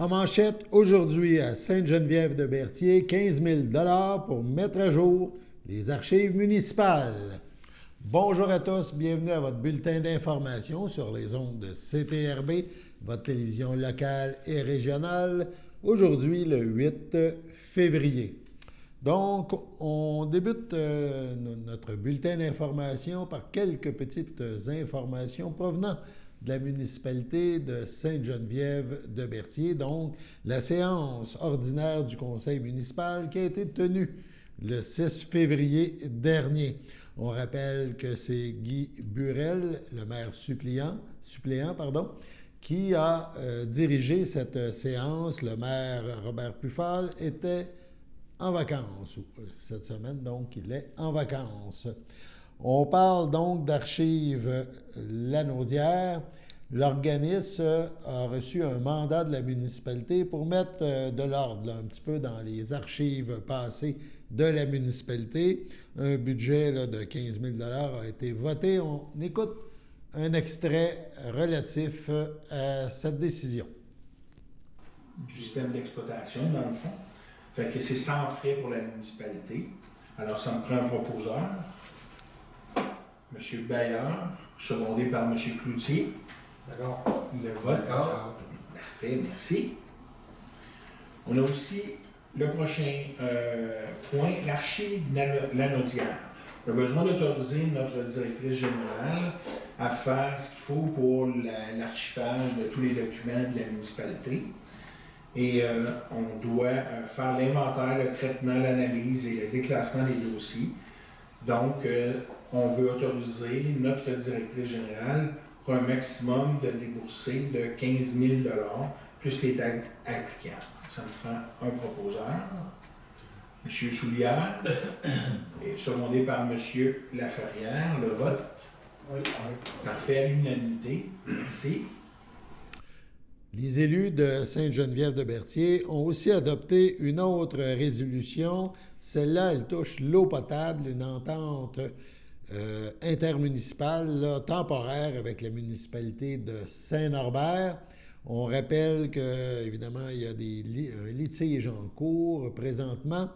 En manchette, aujourd'hui à Sainte-Geneviève-de-Berthier, 15 000 $ pour mettre à jour les archives municipales. Bonjour à tous, bienvenue à votre bulletin d'information sur les ondes de CTRB, votre télévision locale et régionale, aujourd'hui le 8 février. Donc, on débute notre bulletin d'information par quelques petites informations provenant de la municipalité de Sainte-Geneviève-de-Berthier, donc la séance ordinaire du conseil municipal qui a été tenue le 6 février dernier. On rappelle que c'est Guy Burel, le maire suppléant, qui a dirigé cette séance. Le maire Robert Pufal était en vacances cette semaine, donc il est en vacances. On parle donc d'Archives Lanaudière. L'organisme a reçu un mandat de la municipalité pour mettre de l'ordre un petit peu dans les archives passées de la municipalité. Un budget de 15 000 $ a été voté. On écoute un extrait relatif à cette décision. Du système d'exploitation, dans le fond. Fait que c'est sans frais pour la municipalité. Alors, ça me prend un proposeur. M. Bayard, secondé par M. Cloutier. D'accord. Le vote. D'accord. Parfait, merci. On a aussi le prochain point, l'archive Lanaudière. On a besoin d'autoriser notre directrice générale à faire ce qu'il faut pour l'archivage de tous les documents de la municipalité. Et on doit faire l'inventaire, le traitement, l'analyse et le déclassement des dossiers. Donc, on veut autoriser notre directrice générale pour un maximum de débourser de 15 000 $ plus les taxes applicables. Ça me prend un proposeur, M. Soulière, et secondé par M. Laferrière. Le vote. Oui. Parfait, à l'unanimité. Merci. Les élus de Sainte-Geneviève-de-Berthier ont aussi adopté une autre résolution. Celle-là, elle touche l'eau potable, une entente intermunicipale temporaire avec la municipalité de Saint-Norbert. On rappelle qu'évidemment, il y a un litige en cours présentement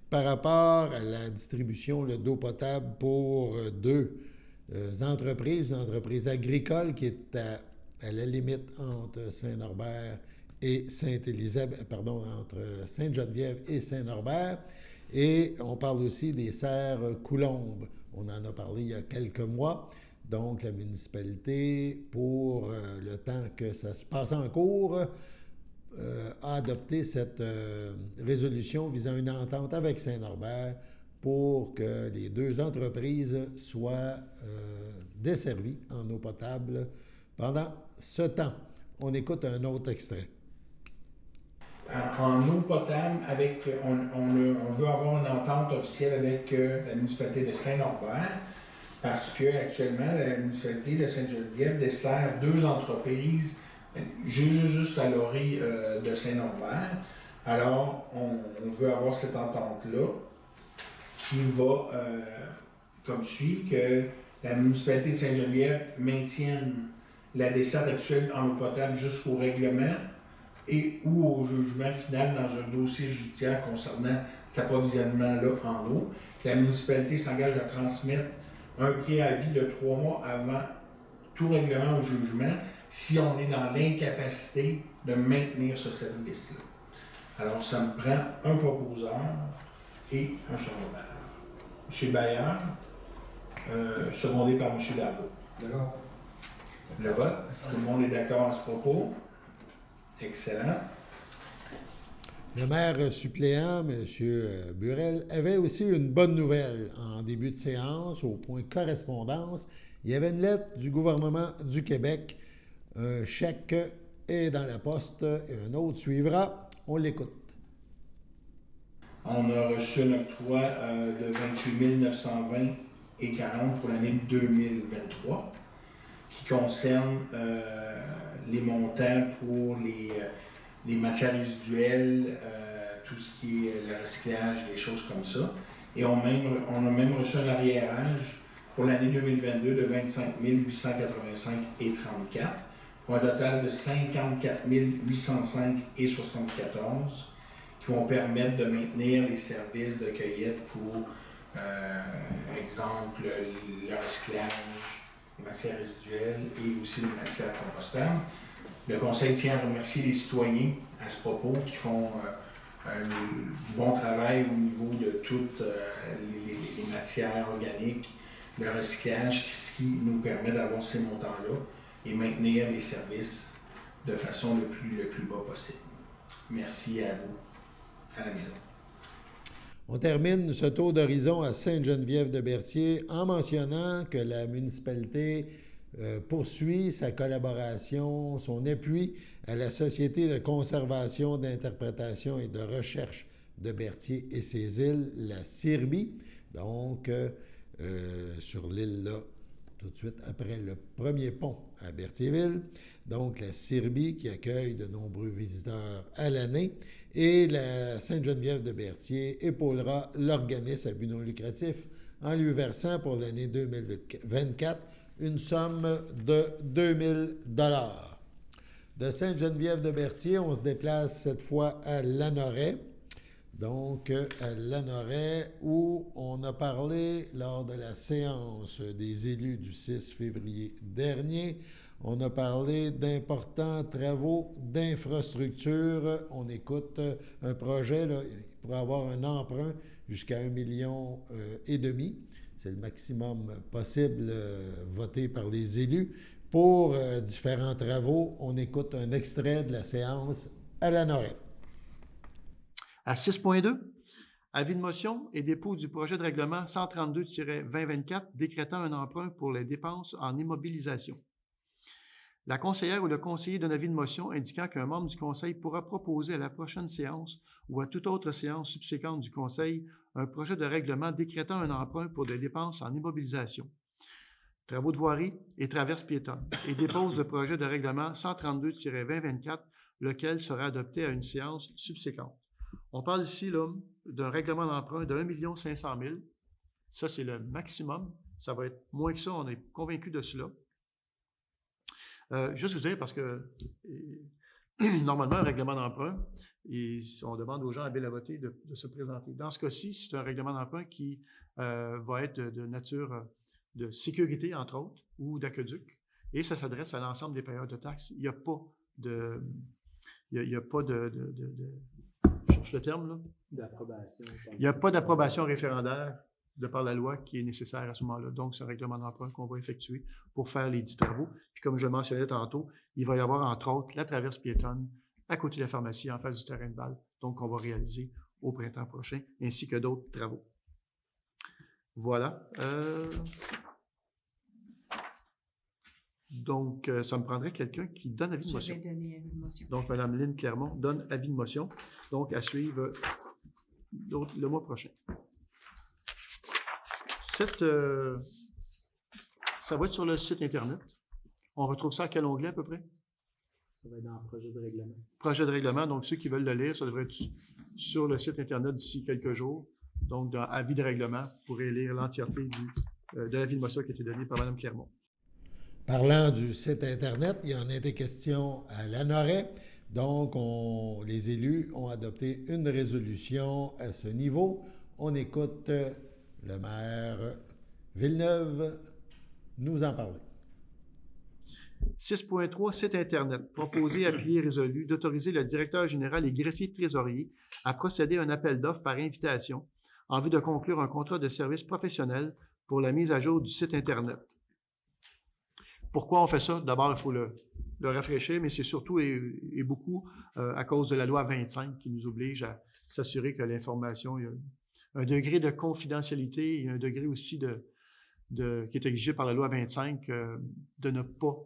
par rapport à la distribution d'eau potable pour deux entreprises. Une entreprise agricole qui est à la limite entre Saint-Norbert et entre Sainte-Geneviève et Saint-Norbert. Et on parle aussi des serres Coulombe. On en a parlé il y a quelques mois. Donc, la municipalité, pour le temps que ça se passe en cours, a adopté cette résolution visant une entente avec Saint-Norbert pour que les deux entreprises soient desservies en eau potable pendant ce temps. On écoute un autre extrait. En eau potable, on veut avoir une entente officielle avec la municipalité de Saint-Norbert parce qu'actuellement, la municipalité de Sainte-Geneviève dessert deux entreprises juste à l'orée de Saint-Norbert. Alors, on veut avoir cette entente-là qui va comme suit, que la municipalité de Sainte-Geneviève maintienne la desserte actuelle en eau potable jusqu'au règlement et ou au jugement final dans un dossier judiciaire concernant cet approvisionnement-là en eau. La municipalité s'engage à transmettre un préavis de 3 mois avant tout règlement au jugement si on est dans l'incapacité de maintenir ce service-là. Alors, ça me prend un proposeur et un secondaire. M. Bayard, secondé par M. Darbo. D'accord. Le vote. Tout le monde est d'accord à ce propos. Excellent. Le maire suppléant, M. Burel, avait aussi une bonne nouvelle en début de séance, au point correspondance. Il y avait une lettre du gouvernement du Québec. Un chèque est dans la poste et un autre suivra. On l'écoute. On a reçu un octroi de 28 920,40 pour l'année 2023 qui concerne les montants pour les matières résiduelles, tout ce qui est le recyclage, des choses comme ça. Et on a même reçu un arriérage pour l'année 2022 de 25 885,34 pour un total de 54 805,74 qui vont permettre de maintenir les services de cueillette pour, exemple, le recyclage, les matières résiduelles et aussi les matières compostables. Le Conseil tient à remercier les citoyens à ce propos qui font du bon travail au niveau de toutes les matières organiques, le recyclage, ce qui nous permet d'avoir ces montants-là et maintenir les services de façon le plus bas possible. Merci à vous, à la maison. On termine ce tour d'horizon à Sainte-Geneviève-de-Berthier en mentionnant que la municipalité poursuit sa collaboration, son appui à la Société de conservation, d'interprétation et de recherche de Berthier et ses îles, la CIRBI. Donc, sur l'île-là, tout de suite après le premier pont à Berthierville. Donc, la CIRBI qui accueille de nombreux visiteurs à l'année. Et la Sainte-Geneviève-de-Berthier épaulera l'organisme à but non lucratif en lui versant pour l'année 2024 une somme de 2 000 $. De Sainte-Geneviève-de-Berthier, on se déplace cette fois à Lanoraie. Donc, à Lanoraie, où on a parlé lors de la séance des élus du 6 février dernier, on a parlé d'importants travaux d'infrastructure. On écoute un projet, là, pour avoir un emprunt jusqu'à 1,5 million. C'est le maximum possible voté par les élus. Pour différents travaux, on écoute un extrait de la séance à Lanoraie. À 6.2, avis de motion et dépôt du projet de règlement 132-2024 décrétant un emprunt pour les dépenses en immobilisation. La conseillère ou le conseiller donne avis de motion indiquant qu'un membre du conseil pourra proposer à la prochaine séance ou à toute autre séance subséquente du conseil un projet de règlement décrétant un emprunt pour des dépenses en immobilisation, travaux de voirie et traverses piétonnes, et dépose le projet de règlement 132-2024, lequel sera adopté à une séance subséquente. On parle ici là, d'un règlement d'emprunt de 1 500 000. Ça, c'est le maximum. Ça va être moins que ça, on est convaincu de cela. Juste vous dire, parce que normalement, un règlement d'emprunt, on demande aux gens habiles à voter de se présenter. Dans ce cas-ci, c'est un règlement d'emprunt qui va être de nature de sécurité, entre autres, ou d'aqueduc, et ça s'adresse à l'ensemble des payeurs de taxes. Il n'y a pas de... Il n'y a pas de je cherche le terme, là. D'approbation. Il n'y a pas d'approbation référendaire de par la loi qui est nécessaire à ce moment-là. Donc, c'est un règlement d'emprunt qu'on va effectuer pour faire les 10 travaux. Puis, comme je le mentionnais tantôt, il va y avoir, entre autres, la traverse piétonne à côté de la pharmacie en face du terrain de balle. Donc, on va réaliser au printemps prochain, ainsi que d'autres travaux. Voilà. Donc, ça me prendrait quelqu'un qui donne avis de motion. Je vais donner avis de motion. Donc, Mme Lynne Clermont donne avis de motion. Donc, à suivre le mois prochain. Ça va être sur le site Internet. On retrouve ça à quel onglet à peu près? Ça va être dans le projet de règlement. Projet de règlement. Donc, ceux qui veulent le lire, ça devrait être sur le site Internet d'ici quelques jours. Donc, dans avis de règlement, vous pourrez lire l'entièreté de l'avis de motion qui a été donné par Mme Clermont. Parlant du site Internet, il y en a été question à Lanoraie. Donc, les élus ont adopté une résolution à ce niveau. On écoute le maire Villeneuve nous en parler. 6.3, site Internet. Proposé, appuyé, résolu d'autoriser le directeur général et greffier trésorier à procéder à un appel d'offres par invitation en vue de conclure un contrat de service professionnel pour la mise à jour du site Internet. Pourquoi on fait ça? D'abord, il faut le rafraîchir, mais c'est surtout et beaucoup à cause de la loi 25 qui nous oblige à s'assurer que l'information, il y a un degré de confidentialité et un degré aussi qui est exigé par la loi 25 de ne pas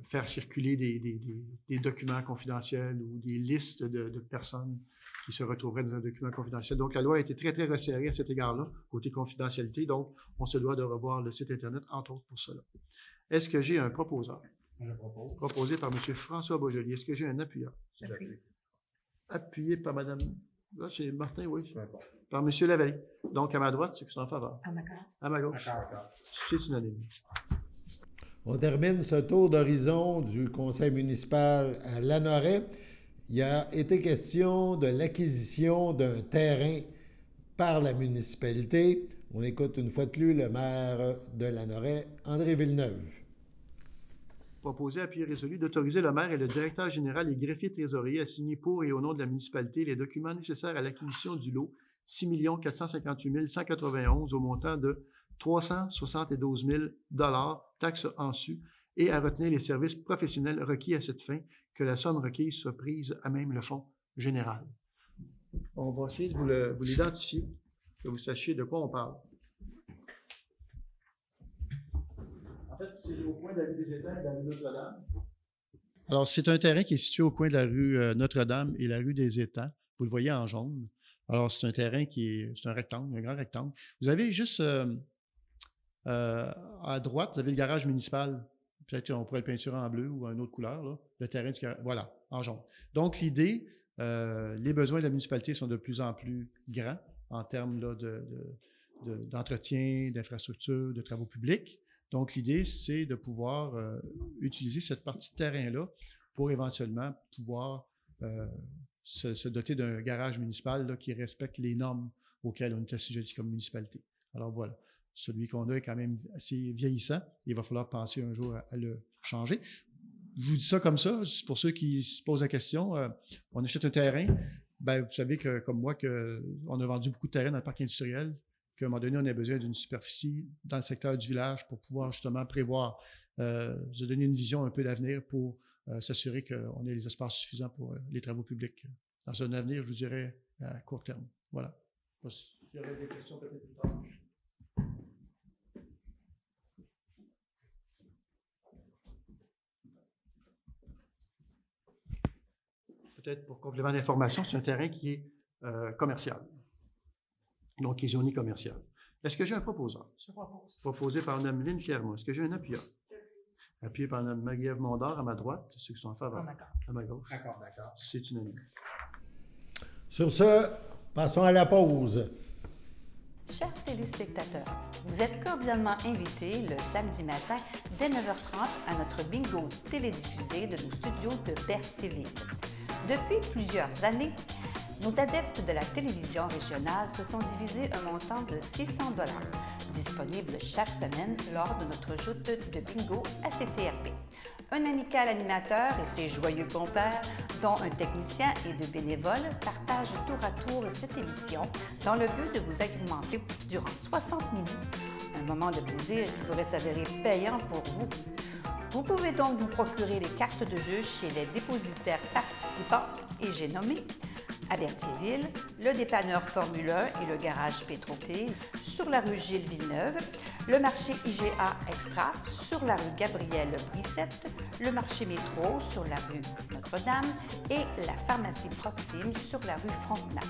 faire circuler des documents confidentiels ou des listes de personnes qui se retrouveraient dans un document confidentiel. Donc, la loi a été très, très resserrée à cet égard-là, côté confidentialité. Donc, on se doit de revoir le site Internet, entre autres, pour cela. Est-ce que j'ai un proposeur? Je propose. Proposé par M. François Beaujolier. Est-ce que j'ai un appuyeur? J'appuie. Appuyé par Mme... Là, c'est Martin, oui. Peu importe. Par M. Lavallée. Donc, à ma droite, c'est qui sont en faveur. En accord. À ma gauche, D'accord. c'est unanime. On termine ce tour d'horizon du conseil municipal à Lanoraie. Il a été question de l'acquisition d'un terrain par la municipalité. On écoute une fois de plus le maire de Lanoraie, André Villeneuve. Proposer à pied résolu d'autoriser le maire et le directeur général et greffier trésorier à signer pour et au nom de la municipalité les documents nécessaires à l'acquisition du lot 6 458 191 au montant de 372 000 taxes en su et à retenir les services professionnels requis à cette fin, que la somme requise soit prise à même le fonds général. On va essayer de vous l'identifier, que vous sachiez de quoi on parle. En fait, c'est au coin de la rue des Étangs et de la rue Notre-Dame. Alors, c'est un terrain qui est situé au coin de la rue Notre-Dame et la rue des Étangs. Vous le voyez en jaune. Alors, c'est un terrain c'est un rectangle, un grand rectangle. Vous avez juste à droite, vous avez le garage municipal. Peut-être qu'on pourrait le peinturer en bleu ou en une autre couleur. Là. Le terrain du garage, voilà, en jaune. Donc, l'idée, les besoins de la municipalité sont de plus en plus grands en termes là, d'entretien, d'infrastructures, de travaux publics. Donc, l'idée, c'est de pouvoir utiliser cette partie de terrain-là pour éventuellement pouvoir se doter d'un garage municipal là, qui respecte les normes auxquelles on est assujetti comme municipalité. Alors voilà, celui qu'on a est quand même assez vieillissant. Il va falloir penser un jour à le changer. Je vous dis ça comme ça, c'est pour ceux qui se posent la question. On achète un terrain, bien, vous savez que comme moi, on a vendu beaucoup de terrain dans le parc industriel, qu'à un moment donné, on a besoin d'une superficie dans le secteur du village pour pouvoir justement prévoir, se donner une vision un peu d'avenir pour s'assurer qu'on ait les espaces suffisants pour les travaux publics dans un avenir, je vous dirais, à court terme. Voilà. Il y aurait des questions peut-être plus tard. Peut-être pour complément d'information, c'est un terrain qui est commercial. Donc, qui est zoné commercial. Est-ce que j'ai un proposeur? Je propose. Proposé par Mme Lynne Clermont. Est-ce que j'ai un appuyeur? Appuyé par Mme Marie-Ève Mondor à ma droite, ceux qui sont en faveur. À ma gauche. D'accord. C'est unanime. Sur ce, passons à la pause. Chers téléspectateurs, vous êtes cordialement invités le samedi matin dès 9h30 à notre bingo télédiffusé de nos studios de Berthierville. Depuis plusieurs années, nos adeptes de la télévision régionale se sont divisés un montant de 600 $, disponible chaque semaine lors de notre joute de bingo à CTRP. Un amical animateur et ses joyeux compères, dont un technicien et deux bénévoles, partagent tour à tour cette émission dans le but de vous agrémenter durant 60 minutes. Un moment de plaisir qui pourrait s'avérer payant pour vous. Vous pouvez donc vous procurer les cartes de jeu chez les dépositaires participants et j'ai nommé à Berthierville, le dépanneur Formule 1 et le garage Pétroté sur la rue Gilles Villeneuve, le marché IGA Extra sur la rue Gabrielle Brissette, le marché Métro sur la rue Notre-Dame et la pharmacie Proxime sur la rue Frontenac.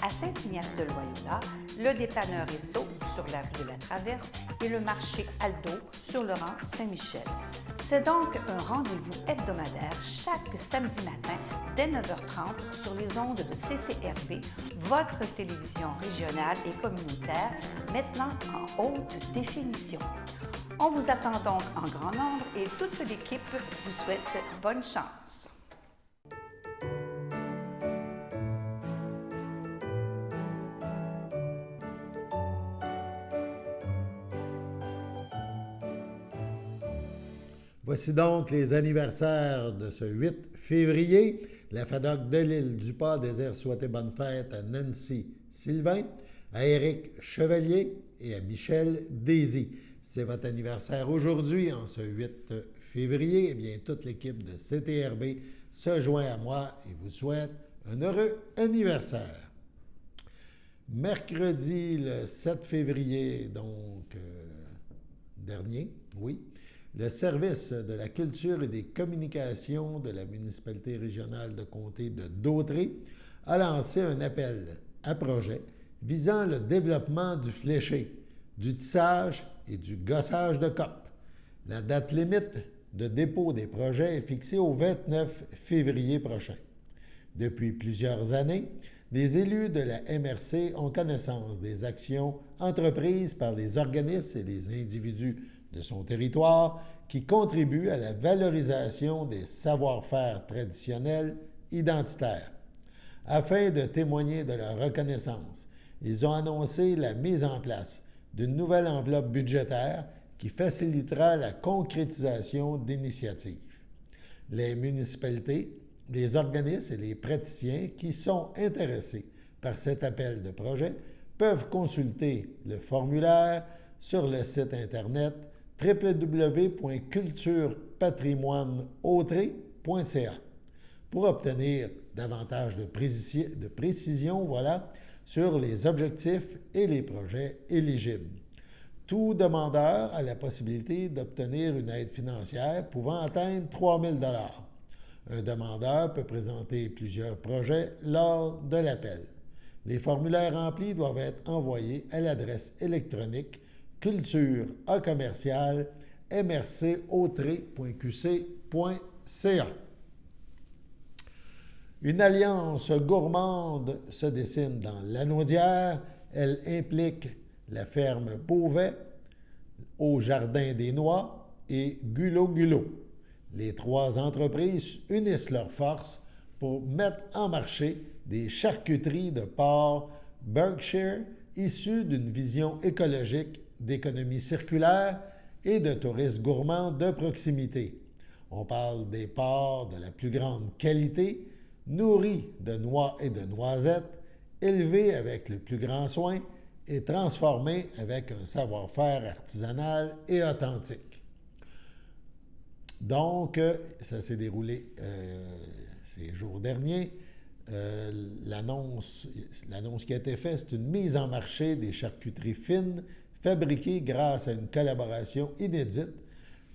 À Saint-Ignace-de-Loyola, le dépanneur Esso sur la rue de la Traverse et le marché Aldo sur le rang Saint-Michel. C'est donc un rendez-vous hebdomadaire chaque samedi matin dès 9h30 sur les ondes de CTRP, votre télévision régionale et communautaire, maintenant en haute définition. On vous attend donc en grand nombre et toute l'équipe vous souhaite bonne chance. Voici donc les anniversaires de ce 8 février. La FADOC de l'île du Pas désire souhaiter bonne fête à Nancy Sylvain, à Éric Chevalier et à Michel Désy. C'est votre anniversaire aujourd'hui, en ce 8 février. Eh bien, toute l'équipe de CTRB se joint à moi et vous souhaite un heureux anniversaire. Mercredi, le 7 février, donc dernier, oui, le service de la culture et des communications de la municipalité régionale de comté de Dautrey a lancé un appel à projet visant le développement du fléché, du tissage et du gossage de cope. La date limite de dépôt des projets est fixée au 29 février prochain. Depuis plusieurs années, Les élus de la MRC ont connaissance des actions entreprises par les organismes et les individus de son territoire qui contribuent à la valorisation des savoir-faire traditionnels identitaires. Afin de témoigner de leur reconnaissance, ils ont annoncé la mise en place d'une nouvelle enveloppe budgétaire qui facilitera la concrétisation d'initiatives. Les municipalités, les organismes et les praticiens qui sont intéressés par cet appel de projet peuvent consulter le formulaire sur le site Internet www.culturepatrimoineautré.ca pour obtenir davantage de précision sur les objectifs et les projets éligibles. Tout demandeur a la possibilité d'obtenir une aide financière pouvant atteindre 3 000 $. Un demandeur peut présenter plusieurs projets lors de l'appel. Les formulaires remplis doivent être envoyés à l'adresse électronique culture@mrcautré.qc.ca. Une alliance gourmande se dessine dans Lanaudière. Elle implique la ferme Beauvais, au Jardin des Noix et Gulo Gulo. Les trois entreprises unissent leurs forces pour mettre en marché des charcuteries de porc Berkshire issues d'une vision écologique d'économie circulaire et de tourisme gourmand de proximité. On parle des porcs de la plus grande qualité, nourris de noix et de noisettes, élevés avec le plus grand soin et transformés avec un savoir-faire artisanal et authentique. Donc, ça s'est déroulé ces jours derniers. L'annonce qui a été faite, c'est une mise en marché des charcuteries fines fabriquées grâce à une collaboration inédite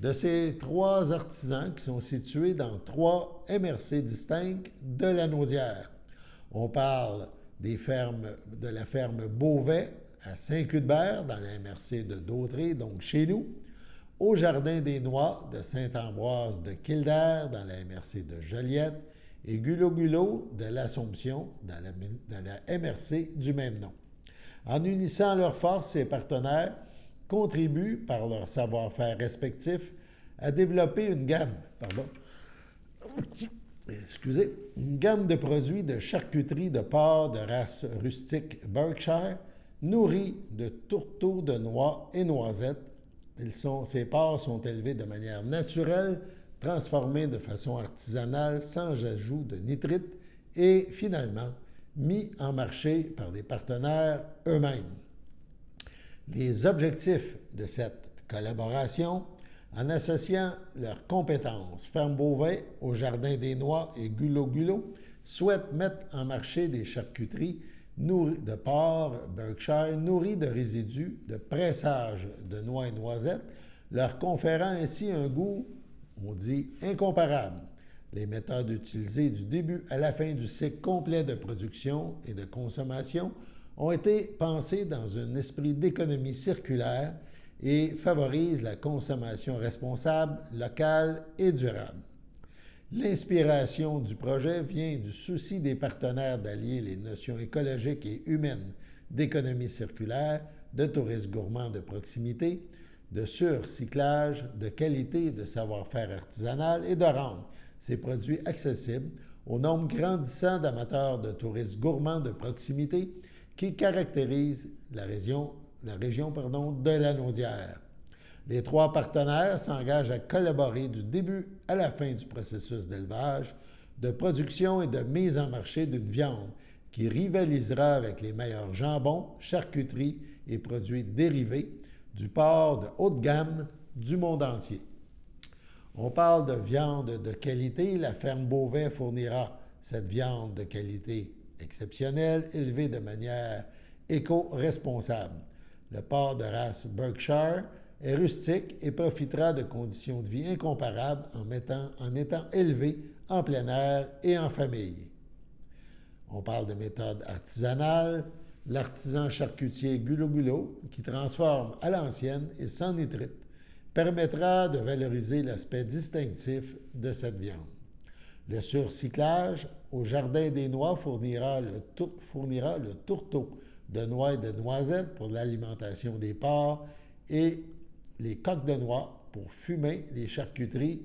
de ces trois artisans qui sont situés dans 3 MRC distincts de Lanaudière. On parle de la ferme Beauvais à Saint-Cuthbert, dans la MRC de Dautré, donc chez nous, au Jardin des Noix de Saint-Ambroise de Kildare, dans la MRC de Joliette, et Gulo Gulo de l'Assomption, dans la MRC du même nom. En unissant leurs forces, ces partenaires contribuent, par leur savoir-faire respectif, à développer une gamme de produits de charcuterie de porc de race rustique Berkshire, nourris de tourteaux de noix et noisettes. Ces porcs sont élevés de manière naturelle, transformés de façon artisanale sans ajout de nitrite et finalement mis en marché par les partenaires eux-mêmes. Les objectifs de cette collaboration, en associant leurs compétences, Ferme Beauvais au Jardin des Noix et Gulo Gulo, souhaitent mettre en marché des charcuteries de porc Berkshire nourries de résidus de pressage de noix et noisettes, leur conférant ainsi un goût, on dit, incomparable. Les méthodes utilisées du début à la fin du cycle complet de production et de consommation ont été pensées dans un esprit d'économie circulaire et favorisent la consommation responsable, locale et durable. L'inspiration du projet vient du souci des partenaires d'allier les notions écologiques et humaines d'économie circulaire, de tourisme gourmand de proximité, de surcyclage, de qualité et de savoir-faire artisanal et de rendre ces produits accessibles au nombre grandissant d'amateurs de tourisme gourmand de proximité qui caractérise la région de Lanaudière. Les 3 partenaires s'engagent à collaborer du début à la fin du processus d'élevage, de production et de mise en marché d'une viande qui rivalisera avec les meilleurs jambons, charcuteries et produits dérivés du porc de haute gamme du monde entier. On parle de viande de qualité. La ferme Beauvais fournira cette viande de qualité exceptionnelle, élevée de manière éco-responsable. Le porc de race Berkshire est rustique et profitera de conditions de vie incomparables en étant élevé en plein air et en famille. On parle de méthode artisanale. L'artisan charcutier Gulo Gulo, qui transforme à l'ancienne et sans nitrite, permettra de valoriser l'aspect distinctif de cette viande. Le surcyclage au Jardin des Noix fournira le tourteau de noix et de noisettes pour l'alimentation des porcs et les coques de noix pour fumer les charcuteries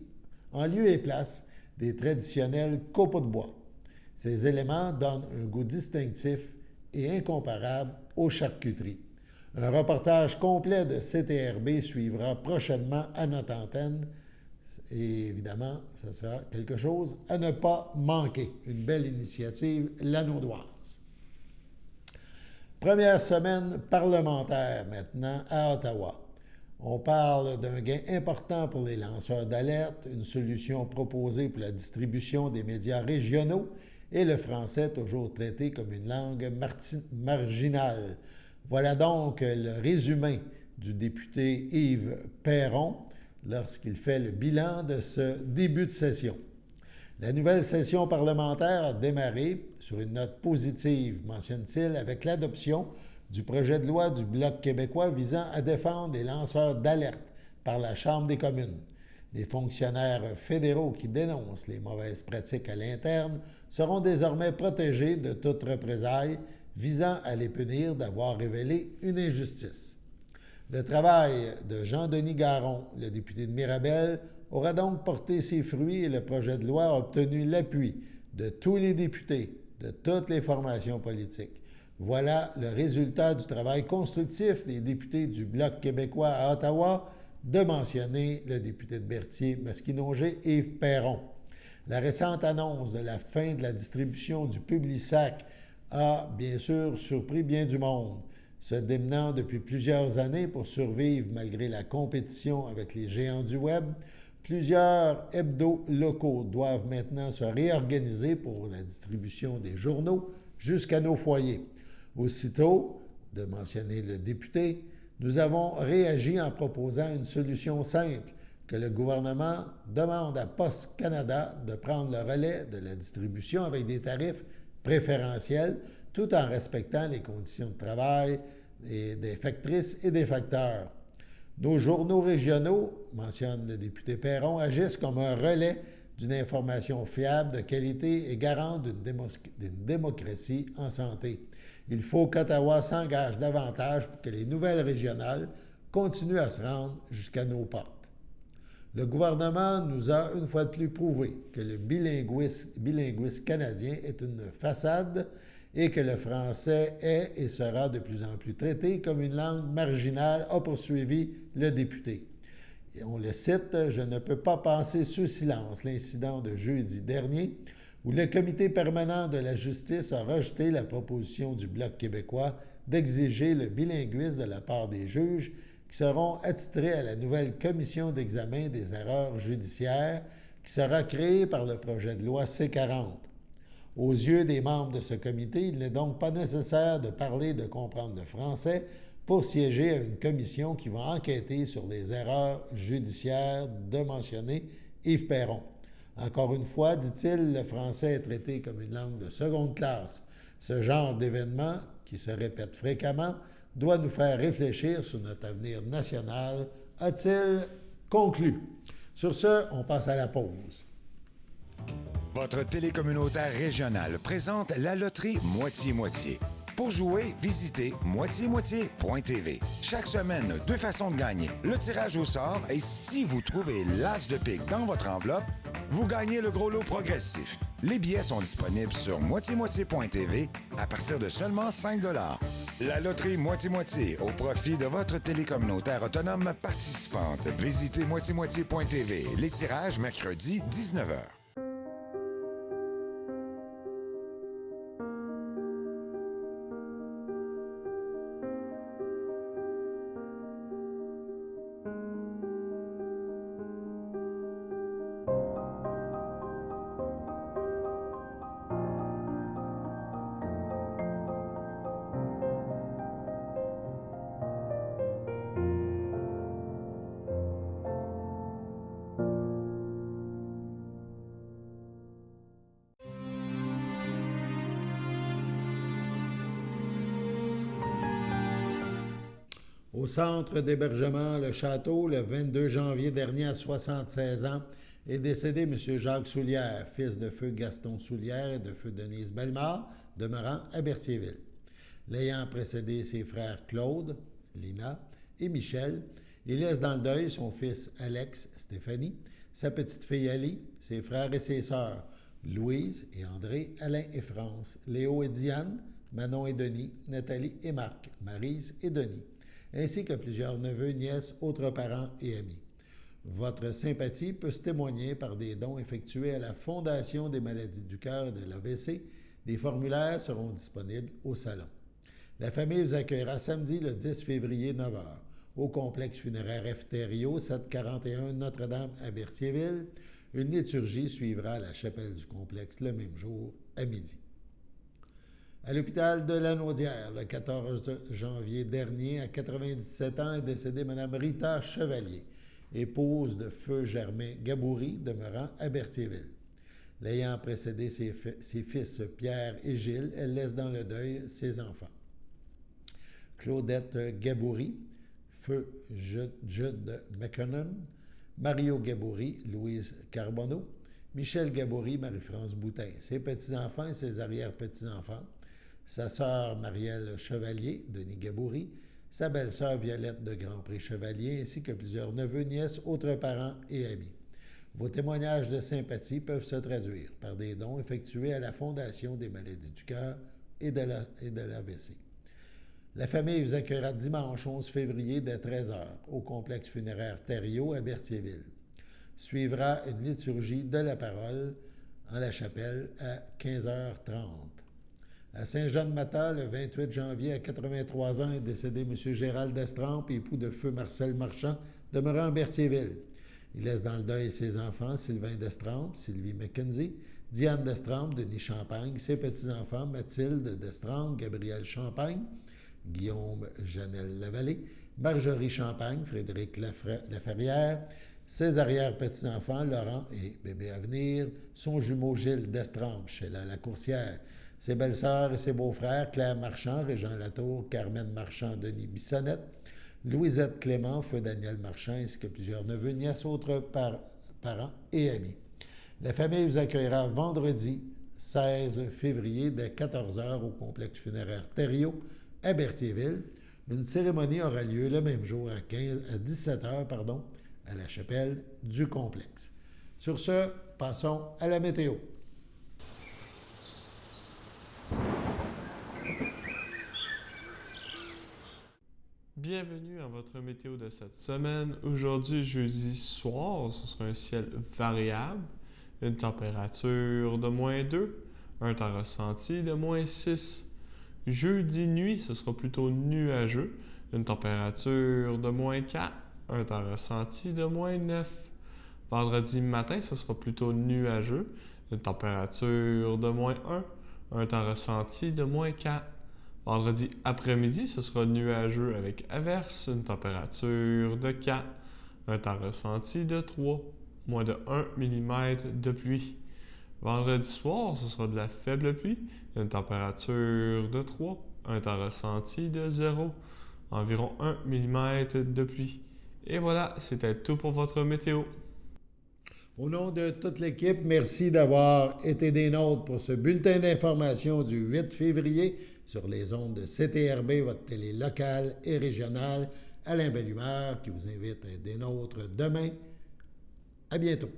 en lieu et place des traditionnels copeaux de bois. Ces éléments donnent un goût distinctif et incomparable aux charcuteries. Un reportage complet de CTRB suivra prochainement à notre antenne. Et évidemment, ça sera quelque chose à ne pas manquer. Une belle initiative lanaudoise. Première semaine parlementaire maintenant à Ottawa. On parle d'un gain important pour les lanceurs d'alerte, une solution proposée pour la distribution des médias régionaux et le français toujours traité comme une langue marginale. Voilà donc le résumé du député Yves Perron lorsqu'il fait le bilan de ce début de session. La nouvelle session parlementaire a démarré sur une note positive, mentionne-t-il, avec l'adoption du projet de loi du Bloc québécois visant à défendre les lanceurs d'alerte par la Chambre des communes. Les fonctionnaires fédéraux qui dénoncent les mauvaises pratiques à l'interne seront désormais protégés de toute représailles visant à les punir d'avoir révélé une injustice. Le travail de Jean-Denis Garon, le député de Mirabel, aura donc porté ses fruits et le projet de loi a obtenu l'appui de tous les députés de toutes les formations politiques. Voilà le résultat du travail constructif des députés du Bloc québécois à Ottawa, de mentionner le député de Berthier, Masquinongé, Yves Perron. La récente annonce de la fin de la distribution du Publisac a bien sûr surpris bien du monde. Se démenant depuis plusieurs années pour survivre malgré la compétition avec les géants du Web, plusieurs hebdos locaux doivent maintenant se réorganiser pour la distribution des journaux jusqu'à nos foyers. Aussitôt, de mentionner le député, nous avons réagi en proposant une solution simple, que le gouvernement demande à Post Canada de prendre le relais de la distribution avec des tarifs préférentiels, tout en respectant les conditions de travail des factrices et des facteurs. Nos journaux régionaux, mentionne le député Perron, agissent comme un relais d'une information fiable, de qualité et garante d'une démocratie en santé. Il faut qu'Ottawa s'engage davantage pour que les nouvelles régionales continuent à se rendre jusqu'à nos portes. Le gouvernement nous a une fois de plus prouvé que le bilinguisme canadien est une façade et que le français est et sera de plus en plus traité comme une langue marginale, a poursuivi le député. Et on le cite, « Je ne peux pas passer sous silence l'incident de jeudi dernier où le comité permanent de la justice a rejeté la proposition du Bloc québécois d'exiger le bilinguisme de la part des juges qui seront attitrés à la nouvelle commission d'examen des erreurs judiciaires qui sera créée par le projet de loi C-40. Aux yeux des membres de ce comité, il n'est donc pas nécessaire de parler de comprendre le français pour siéger à une commission qui va enquêter sur les erreurs judiciaires, de mentionner Yves Perron. Encore une fois, dit-il, le français est traité comme une langue de seconde classe. Ce genre d'événement, qui se répète fréquemment, doit nous faire réfléchir sur notre avenir national, a-t-il conclu. Sur ce, on passe à la pause. Votre télécommunautaire régional présente la loterie Moitié-Moitié. Pour jouer, visitez moitié-moitié.tv. Chaque semaine, 2 façons de gagner. Le tirage au sort et si vous trouvez l'as de pique dans votre enveloppe, vous gagnez le gros lot progressif. Les billets sont disponibles sur moitié-moitié.tv à partir de seulement 5 $. La loterie Moitié-Moitié au profit de votre télécommunautaire autonome participante. Visitez moitié-moitié.tv. Les tirages mercredi 19h. Au centre d'hébergement Le Château, le 22 janvier dernier, à 76 ans, Est décédé M. Jacques Soulière, fils de feu Gaston Soulière et de feu Denise Bellemare, demeurant à Berthierville. L'ayant précédé ses frères Claude, Lina et Michel, il laisse dans le deuil son fils Alex, Stéphanie, sa petite-fille Ali, ses frères et ses sœurs, Louise et André, Alain et France, Léo et Diane, Manon et Denis, Nathalie et Marc, Maryse et Denis, ainsi que plusieurs neveux, nièces, autres parents et amis. Votre sympathie peut se témoigner par des dons effectués à la Fondation des maladies du cœur et de l'AVC. Des formulaires seront disponibles au salon. La famille vous accueillera samedi le 10 février 9h au complexe funéraire Efterio, 741 Notre-Dame à Berthierville. Une liturgie suivra à la chapelle du complexe le même jour à midi. À l'hôpital de Lanaudière, le 14 janvier dernier, à 97 ans, est décédée Mme Rita Chevalier, épouse de feu Germain Gaboury, demeurant à Berthierville. L'ayant précédé ses fils Pierre et Gilles, elle laisse dans le deuil ses enfants. Claudette Gaboury, feu Jude McConnell, Mario Gaboury, Louise Carbonneau, Michel Gaboury, Marie-France Boutin, ses petits-enfants et ses arrière-petits-enfants, sa sœur Marielle Chevalier, Denis Gaboury, sa belle-sœur Violette de Grandpré-Chevalier, ainsi que plusieurs neveux, nièces, autres parents et amis. Vos témoignages de sympathie peuvent se traduire par des dons effectués à la Fondation des maladies du cœur et de l'AVC. La famille vous accueillera dimanche 11 février dès 13h au complexe funéraire Thériault à Berthierville. Suivra une liturgie de la parole en la chapelle à 15h30. À Saint-Jean-de-Mata, le 28 janvier, à 83 ans, est décédé M. Gérald Destrempes, époux de feu Marcel Marchand, demeurant à Berthierville. Il laisse dans le deuil ses enfants, Sylvain Destrempes, Sylvie McKenzie, Diane Destrempes, Denis Champagne, ses petits-enfants, Mathilde Destrempes, Gabriel Champagne, Guillaume Janel Lavallée, Marjorie Champagne, Frédéric Laferrière, ses arrière-petits-enfants, Laurent et bébé à venir, son jumeau Gilles Destrempes, Sheila Lacourcière, ses belles-sœurs et ses beaux-frères, Claire Marchand, Régent Latour, Carmen Marchand, Denis Bissonnette, Louisette Clément, feu Daniel Marchand, ainsi que plusieurs neveux, nièces, autres parents et amis. La famille vous accueillera vendredi 16 février dès 14h au complexe funéraire Thériault à Berthierville. Une cérémonie aura lieu le même jour à 17h à la chapelle du complexe. Sur ce, passons à la météo. Bienvenue à votre météo de cette semaine. Aujourd'hui, jeudi soir, ce sera un ciel variable, une température de -2, un temps ressenti de -6. Jeudi nuit, ce sera plutôt nuageux, une température de -4, un temps ressenti de -9. Vendredi matin, ce sera plutôt nuageux, une température de -1, un temps ressenti de -4. Vendredi après-midi, ce sera nuageux avec averse, une température de 4, un temps ressenti de 3, moins de 1 mm de pluie. Vendredi soir, ce sera de la faible pluie, une température de 3, un temps ressenti de 0, environ 1 mm de pluie. Et voilà, c'était tout pour votre météo. Au nom de toute l'équipe, merci d'avoir été des nôtres pour ce bulletin d'information du 8 février sur les ondes de CTRB, votre télé locale et régionale. Alain Bellumeur qui vous invite à être des nôtres demain. À bientôt.